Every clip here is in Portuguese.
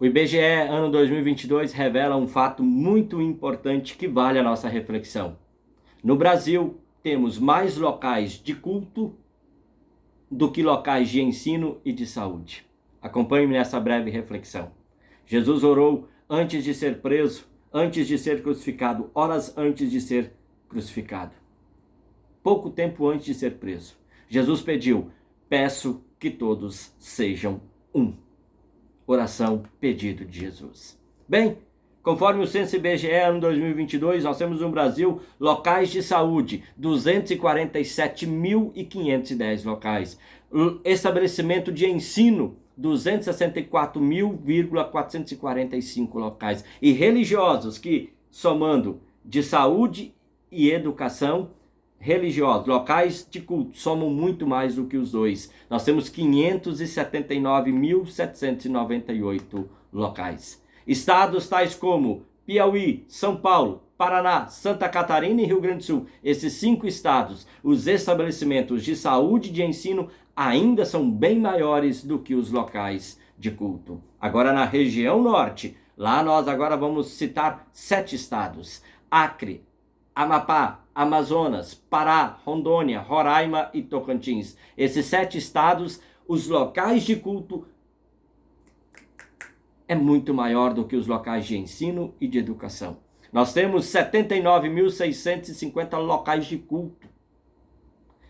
O IBGE, ano 2022, revela um fato muito importante que vale a nossa reflexão. No Brasil, temos mais locais de culto do que locais de ensino e de saúde. Acompanhe-me nessa breve reflexão. Jesus orou antes de ser preso, antes de ser crucificado, horas antes de ser crucificado. Pouco tempo antes de ser preso. Jesus pediu: peço que todos sejam um. Oração, pedido de Jesus. Bem, conforme o censo IBGE, ano 2022, nós temos no Brasil locais de saúde, 247.510 locais. Estabelecimento de ensino, 264.445 locais. E religiosos, que somando de saúde e educação, religiosos, locais de culto, somam muito mais do que os dois. Nós temos 579.798 locais. Estados tais como Piauí, São Paulo, Paraná, Santa Catarina e Rio Grande do Sul. Esses 5 estados, os estabelecimentos de saúde e de ensino ainda são bem maiores do que os locais de culto. Agora na região norte, lá nós agora vamos citar 7 estados: Acre, Amapá, Amazonas, Pará, Rondônia, Roraima e Tocantins. Esses 7 estados, os locais de culto é muito maior do que os locais de ensino e de educação. Nós temos 79.650 locais de culto.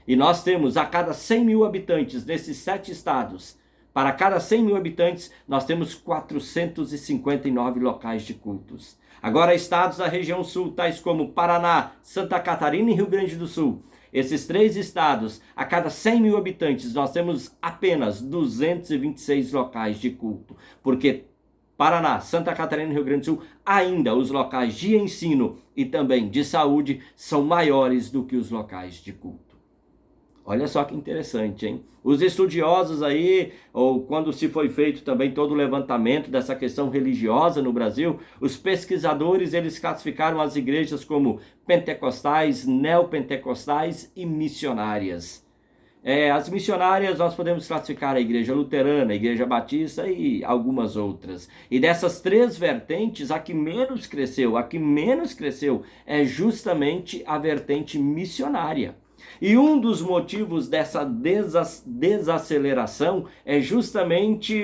E nós temos a cada 100 mil habitantes nesses 7 estados. Para cada 100 mil habitantes, nós temos 459 locais de cultos. Agora, estados da região sul, tais como Paraná, Santa Catarina e Rio Grande do Sul. Esses 3 estados, a cada 100 mil habitantes, nós temos apenas 226 locais de culto. Porque Paraná, Santa Catarina e Rio Grande do Sul, ainda os locais de ensino e também de saúde são maiores do que os locais de culto. Olha só que interessante, hein? Os estudiosos aí, ou quando se foi feito também todo o levantamento dessa questão religiosa no Brasil, os pesquisadores, eles classificaram as igrejas como pentecostais, neopentecostais e missionárias. As missionárias nós podemos classificar a igreja luterana, a igreja batista e algumas outras. E dessas 3 vertentes, a que menos cresceu é justamente a vertente missionária. E um dos motivos dessa desaceleração é justamente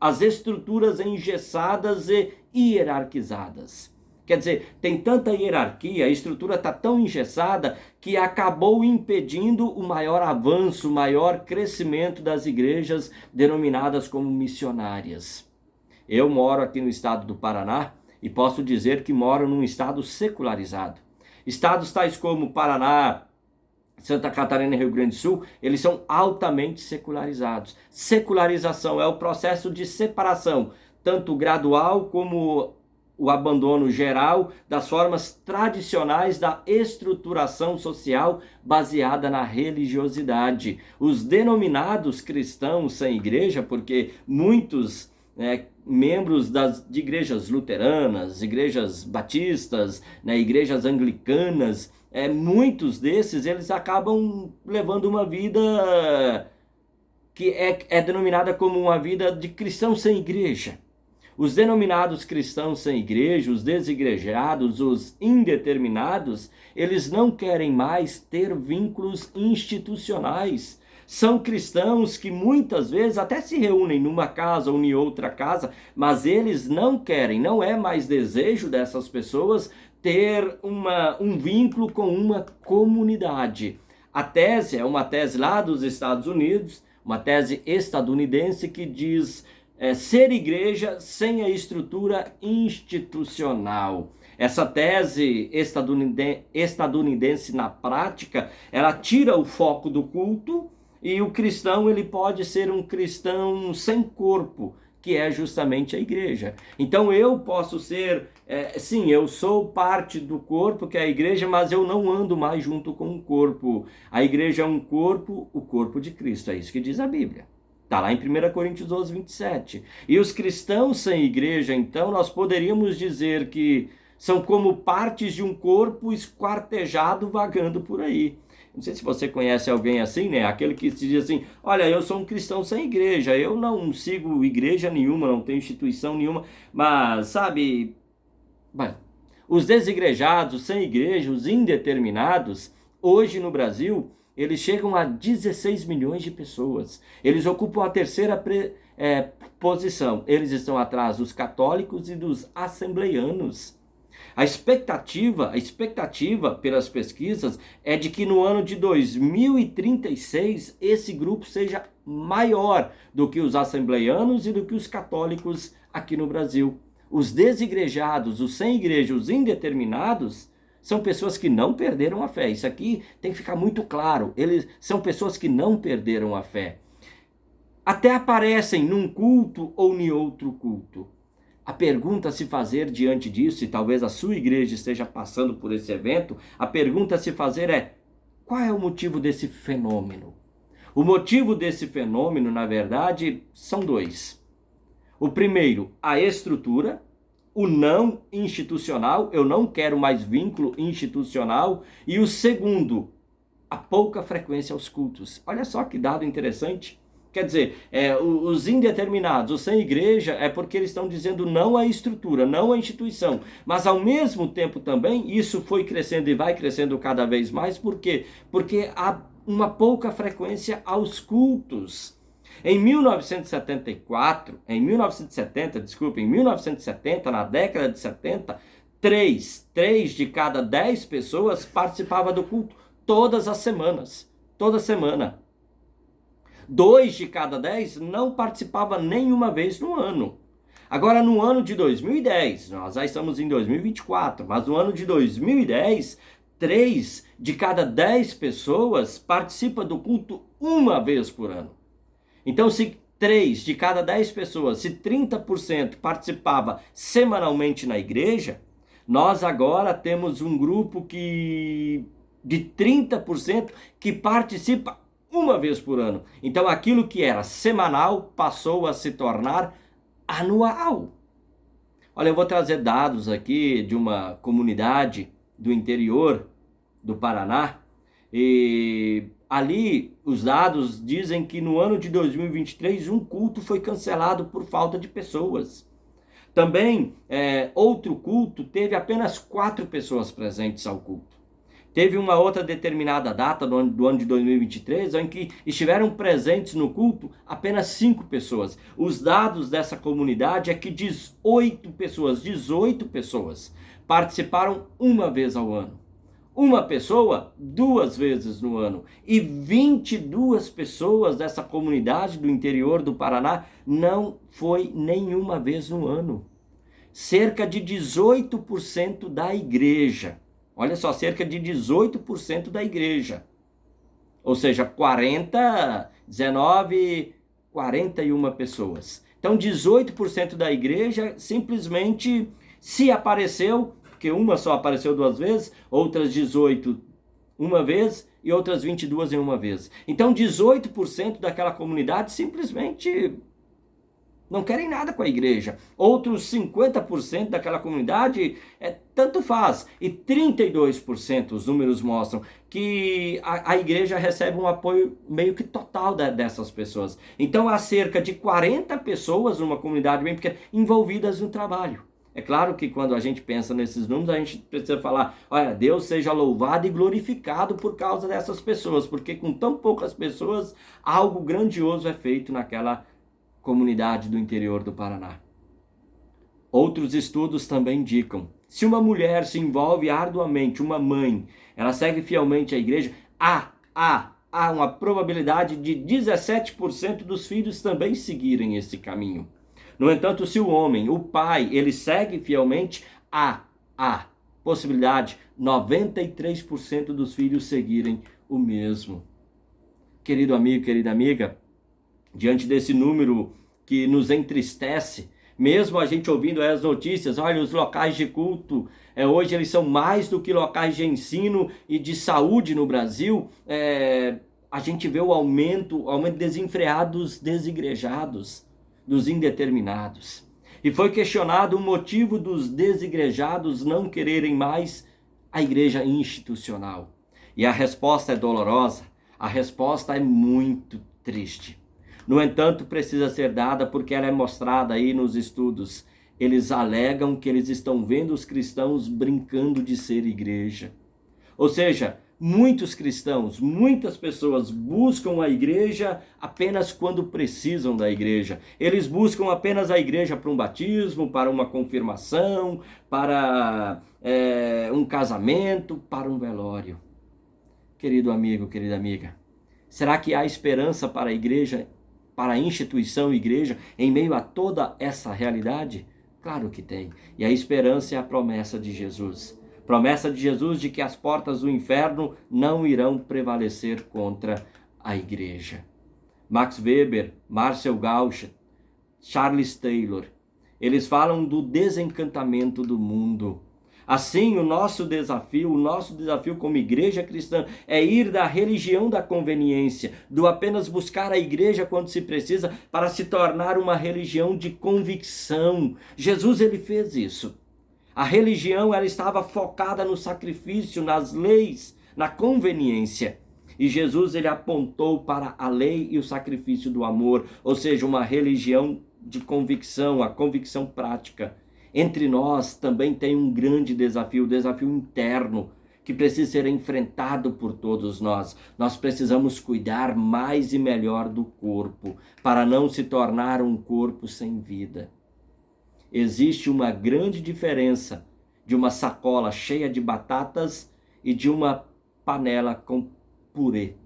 as estruturas engessadas e hierarquizadas. Quer dizer, tem tanta hierarquia, a estrutura está tão engessada que acabou impedindo o maior avanço, o maior crescimento das igrejas denominadas como missionárias. Eu moro aqui no estado do Paraná e posso dizer que moro num estado secularizado. Estados tais como Paraná, Santa Catarina e Rio Grande do Sul, eles são altamente secularizados. Secularização é o processo de separação, tanto gradual como o abandono geral das formas tradicionais da estruturação social baseada na religiosidade. Os denominados cristãos sem igreja, porque muitos membros de igrejas luteranas, igrejas batistas, igrejas anglicanas, muitos desses eles acabam levando uma vida que é denominada como uma vida de cristão sem igreja. Os denominados cristãos sem igreja, os desigrejados, os indeterminados, eles não querem mais ter vínculos institucionais. São cristãos que muitas vezes até se reúnem numa casa ou em outra casa, mas eles não querem, não é mais desejo dessas pessoas ter um vínculo com uma comunidade. A tese é uma tese lá dos Estados Unidos, uma tese estadunidense que diz ser igreja sem a estrutura institucional. Essa tese estadunidense na prática, ela tira o foco do culto e o cristão ele pode ser um cristão sem corpo, que é justamente a igreja. Então eu posso ser, sim, eu sou parte do corpo, que é a igreja, mas eu não ando mais junto com o corpo. A igreja é um corpo, o corpo de Cristo, é isso que diz a Bíblia. Está lá em 1 Coríntios 12, 27. E os cristãos sem igreja, então, nós poderíamos dizer que são como partes de um corpo esquartejado vagando por aí. Não sei se você conhece alguém assim, né? Aquele que se diz assim, olha, eu sou um cristão sem igreja, eu não sigo igreja nenhuma, não tenho instituição nenhuma, mas, sabe, bem, os desigrejados, sem igreja, os indeterminados, hoje no Brasil, eles chegam a 16 milhões de pessoas. Eles ocupam a terceira posição. Eles estão atrás dos católicos e dos assembleianos. A expectativa pelas pesquisas é de que no ano de 2036 esse grupo seja maior do que os assembleianos e do que os católicos aqui no Brasil. Os desigrejados, os sem igreja, os indeterminados, são pessoas que não perderam a fé. Isso aqui tem que ficar muito claro. Eles são pessoas que não perderam a fé. Até aparecem num culto ou em outro culto. A pergunta a se fazer diante disso, e talvez a sua igreja esteja passando por esse evento, a pergunta a se fazer é: qual é o motivo desse fenômeno? O motivo desse fenômeno, na verdade, são dois. O primeiro, a estrutura, o não institucional, eu não quero mais vínculo institucional. E o segundo, a pouca frequência aos cultos. Olha só que dado interessante. Quer dizer, os indeterminados, os sem igreja, é porque eles estão dizendo não à estrutura, não à instituição. Mas ao mesmo tempo também, isso foi crescendo e vai crescendo cada vez mais. Por quê? Porque há uma pouca frequência aos cultos. Em 1970, na década de 70, 3 de cada 10 pessoas participavam do culto todas as semanas, toda semana. 2 de cada 10 não participava nenhuma vez no ano. Agora, no ano de 2010, nós já estamos em 2024, mas no ano de 2010, 3 de cada 10 pessoas participam do culto uma vez por ano. Então, se 3 de cada 10 pessoas, se 30% participava semanalmente na igreja, nós agora temos um grupo de 30% que participa uma vez por ano. Então, aquilo que era semanal passou a se tornar anual. Olha, eu vou trazer dados aqui de uma comunidade do interior do Paraná. E ali os dados dizem que no ano de 2023 um culto foi cancelado por falta de pessoas. Também outro culto teve apenas 4 pessoas presentes ao culto. Teve uma outra determinada data do ano de 2023 em que estiveram presentes no culto apenas 5 pessoas. Os dados dessa comunidade é que 18 pessoas participaram uma vez ao ano. Uma pessoa 2 vezes no ano. E 22 pessoas dessa comunidade do interior do Paraná não foi nenhuma vez no ano. Cerca de 18% da igreja. Olha só, cerca de 18% da igreja. Ou seja, 41 pessoas. Então, 18% da igreja simplesmente se apareceu, porque uma só apareceu 2 vezes, outras 18 uma vez e outras 22 em uma vez. Então, 18% daquela comunidade simplesmente não querem nada com a igreja. Outros 50% daquela comunidade tanto faz. E 32%, os números mostram, que a igreja recebe um apoio meio que total dessas pessoas. Então há cerca de 40 pessoas numa comunidade bem pequena envolvidas no trabalho. É claro que quando a gente pensa nesses números, a gente precisa falar, olha, Deus seja louvado e glorificado por causa dessas pessoas, porque com tão poucas pessoas, algo grandioso é feito naquela comunidade do interior do Paraná. Outros estudos também indicam, se uma mulher se envolve arduamente, uma mãe, ela segue fielmente a igreja, há uma probabilidade de 17% dos filhos também seguirem esse caminho. No entanto, se o homem, o pai, ele segue fielmente, há possibilidade 93% dos filhos seguirem o mesmo. Querido amigo, querida amiga, diante desse número que nos entristece, mesmo a gente ouvindo as notícias, olha, os locais de culto, hoje eles são mais do que locais de ensino e de saúde no Brasil, a gente vê o aumento desenfreado dos desigrejados, dos indeterminados. E foi questionado o motivo dos desigrejados não quererem mais a igreja institucional. E a resposta é dolorosa, a resposta é muito triste. No entanto, precisa ser dada porque ela é mostrada aí nos estudos. Eles alegam que eles estão vendo os cristãos brincando de ser igreja. Ou seja, muitos cristãos, muitas pessoas buscam a igreja apenas quando precisam da igreja. Eles buscam apenas a igreja para um batismo, para uma confirmação, para um casamento, para um velório. Querido amigo, querida amiga, será que há esperança para a igreja, para a instituição igreja, em meio a toda essa realidade? Claro que tem. E a esperança é a promessa de Jesus. Promessa de Jesus de que as portas do inferno não irão prevalecer contra a igreja. Max Weber, Marcel Gauss, Charles Taylor, eles falam do desencantamento do mundo. Assim, o nosso desafio como igreja cristã é ir da religião da conveniência, do apenas buscar a igreja quando se precisa, para se tornar uma religião de convicção. Jesus, ele fez isso. A religião, ela estava focada no sacrifício, nas leis, na conveniência. E Jesus, ele apontou para a lei e o sacrifício do amor, ou seja, uma religião de convicção, a convicção prática. Entre nós também tem um grande desafio, o desafio interno, que precisa ser enfrentado por todos nós. Nós precisamos cuidar mais e melhor do corpo, para não se tornar um corpo sem vida. Existe uma grande diferença de uma sacola cheia de batatas e de uma panela com purê.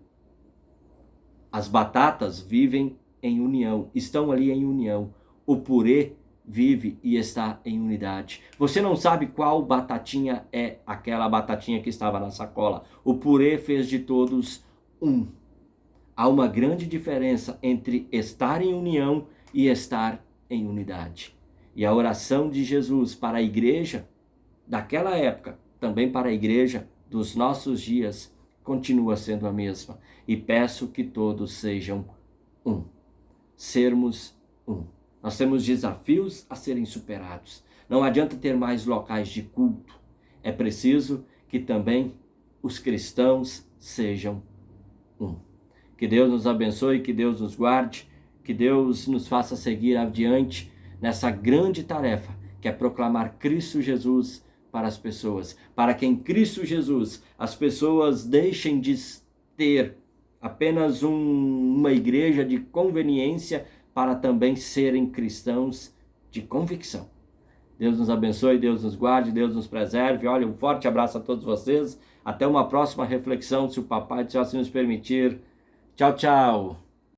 As batatas vivem em união, estão ali em união. O purê vive e está em unidade. Você não sabe qual batatinha é aquela batatinha que estava na sacola. O purê fez de todos um. Há uma grande diferença entre estar em união e estar em unidade. E a oração de Jesus para a igreja daquela época, também para a igreja dos nossos dias, continua sendo a mesma. E peço que todos sejam um. Sermos um. Nós temos desafios a serem superados. Não adianta ter mais locais de culto. É preciso que também os cristãos sejam um. Que Deus nos abençoe, que Deus nos guarde, que Deus nos faça seguir adiante nessa grande tarefa, que é proclamar Cristo Jesus para as pessoas. Para que em Cristo Jesus as pessoas deixem de ter apenas uma igreja de conveniência, para também serem cristãos de convicção. Deus nos abençoe, Deus nos guarde, Deus nos preserve. Olha, um forte abraço a todos vocês. Até uma próxima reflexão, se o Papai do Céu assim nos permitir. Tchau, tchau.